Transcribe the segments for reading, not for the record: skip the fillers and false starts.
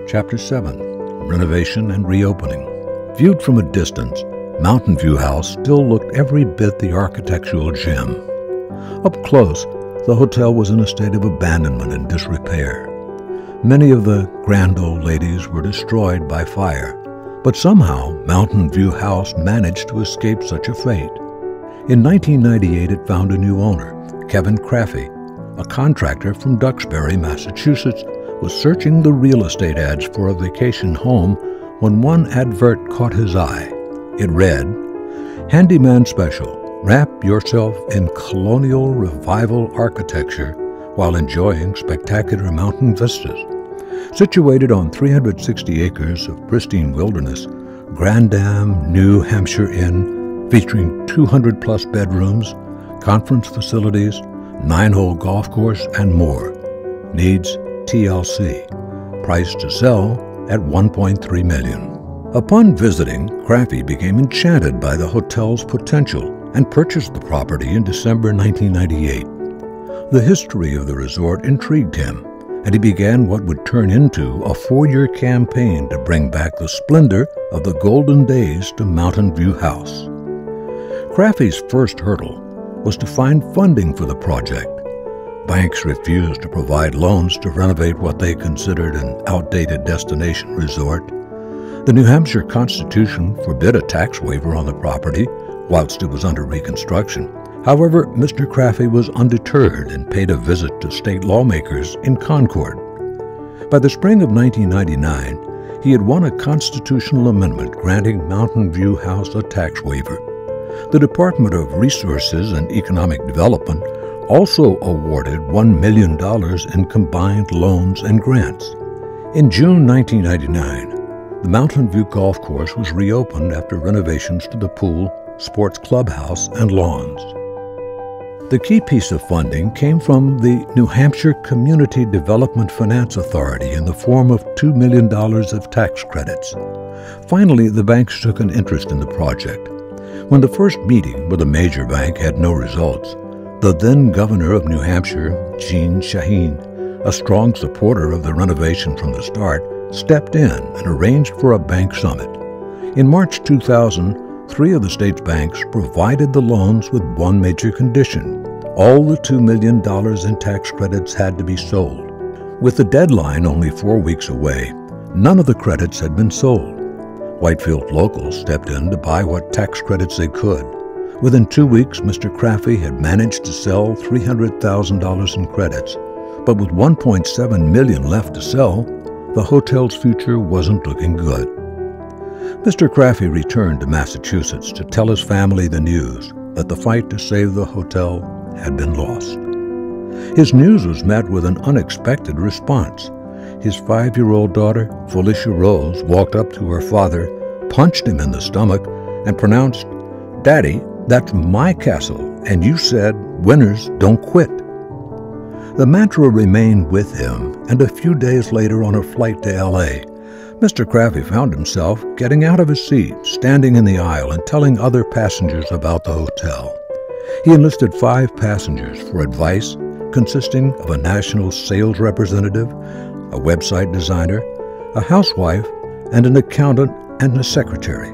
Chapter 7, Renovation and Reopening. Viewed from a distance, Mountain View House still looked every bit the architectural gem. Up close, the hotel was in a state of abandonment and disrepair. Many of the grand old ladies were destroyed by fire, but somehow Mountain View House managed to escape such a fate. In 1998, it found a new owner, Kevin Craffey. A contractor from Duxbury, Massachusetts, was searching the real estate ads for a vacation home when one advert caught his eye. It read, "Handyman Special, wrap yourself in colonial revival architecture while enjoying spectacular mountain vistas." Situated on 360 acres of pristine wilderness, Grandam, New Hampshire Inn, featuring 200-plus bedrooms, conference facilities, 9-hole golf course, and more, needs TLC, priced to sell at $1.3 million. Upon visiting, Craffey became enchanted by the hotel's potential and purchased the property in December 1998. The history of the resort intrigued him, and he began what would turn into a 4-year campaign to bring back the splendor of the golden days to Mountain View House. Craffey's first hurdle was to find funding for the project. Banks refused to provide loans to renovate what they considered an outdated destination resort. The New Hampshire Constitution forbid a tax waiver on the property whilst it was under reconstruction. However, Mr. Craffey was undeterred and paid a visit to state lawmakers in Concord. By the spring of 1999, he had won a constitutional amendment granting Mountain View House a tax waiver. The Department of Resources and Economic Development also awarded $1 million in combined loans and grants. In June 1999, the Mountain View Golf Course was reopened after renovations to the pool, sports clubhouse, and lawns. The key piece of funding came from the New Hampshire Community Development Finance Authority in the form of $2 million of tax credits. Finally, the banks took an interest in the project. When the first meeting with a major bank had no results, the then governor of New Hampshire, Jeanne Shaheen, a strong supporter of the renovation from the start, stepped in and arranged for a bank summit. In March 2000, 3 of the state's banks provided the loans with one major condition: all the $2 million in tax credits had to be sold. With the deadline only 4 weeks away, none of the credits had been sold. Whitefield locals stepped in to buy what tax credits they could. Within 2 weeks, Mr. Craffey had managed to sell $300,000 in credits, but with $1.7 million left to sell, the hotel's future wasn't looking good. Mr. Craffey returned to Massachusetts to tell his family the news that the fight to save the hotel had been lost. His news was met with an unexpected response. His 5-year-old daughter, Felicia Rose, walked up to her father, punched him in the stomach, and pronounced, "Daddy, that's my castle, and you said winners don't quit." The mantra remained with him, and a few days later on a flight to L.A., Mr. Craffey found himself getting out of his seat, standing in the aisle, and telling other passengers about the hotel. He enlisted 5 passengers for advice, consisting of a national sales representative, a website designer, a housewife, and an accountant and a secretary.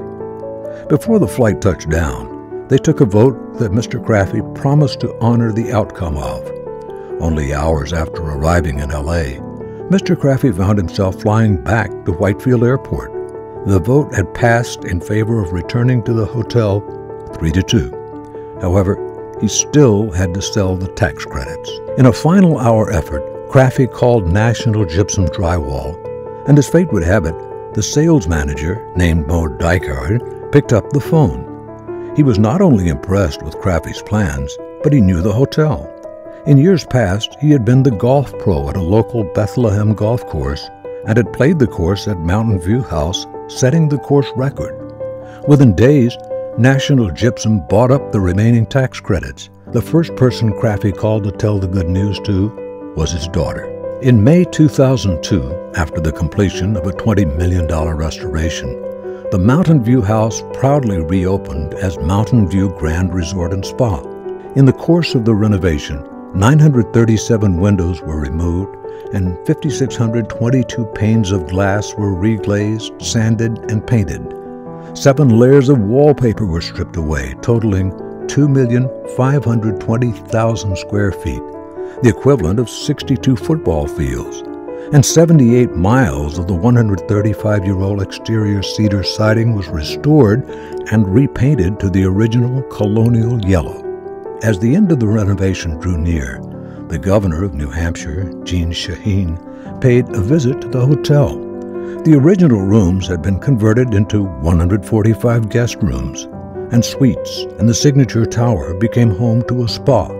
Before the flight touched down, they took a vote that Mr. Craffey promised to honor the outcome of. Only hours after arriving in L.A., Mr. Craffey found himself flying back to Whitefield Airport. The vote had passed in favor of returning to the hotel 3-2. However, he still had to sell the tax credits. In a final hour effort, Craffey called National Gypsum Drywall, and as fate would have it, the sales manager, named Mo Dykard, picked up the phone. He was not only impressed with Craffey's plans, but he knew the hotel. In years past, he had been the golf pro at a local Bethlehem golf course and had played the course at Mountain View House, setting the course record. Within days, National Gypsum bought up the remaining tax credits. The first person Craffey called to tell the good news to was his daughter. In May 2002, after the completion of a $20 million restoration, the Mountain View House proudly reopened as Mountain View Grand Resort and Spa. In the course of the renovation, 937 windows were removed, and 5,622 panes of glass were reglazed, sanded, and painted. 7 layers of wallpaper were stripped away, totaling 2,520,000 square feet, the equivalent of 62 football fields, and 78 miles of the 135-year-old exterior cedar siding was restored and repainted to the original colonial yellow. As the end of the renovation drew near, the governor of New Hampshire, Jean Shaheen, paid a visit to the hotel. The original rooms had been converted into 145 guest rooms and suites, and the signature tower became home to a spa.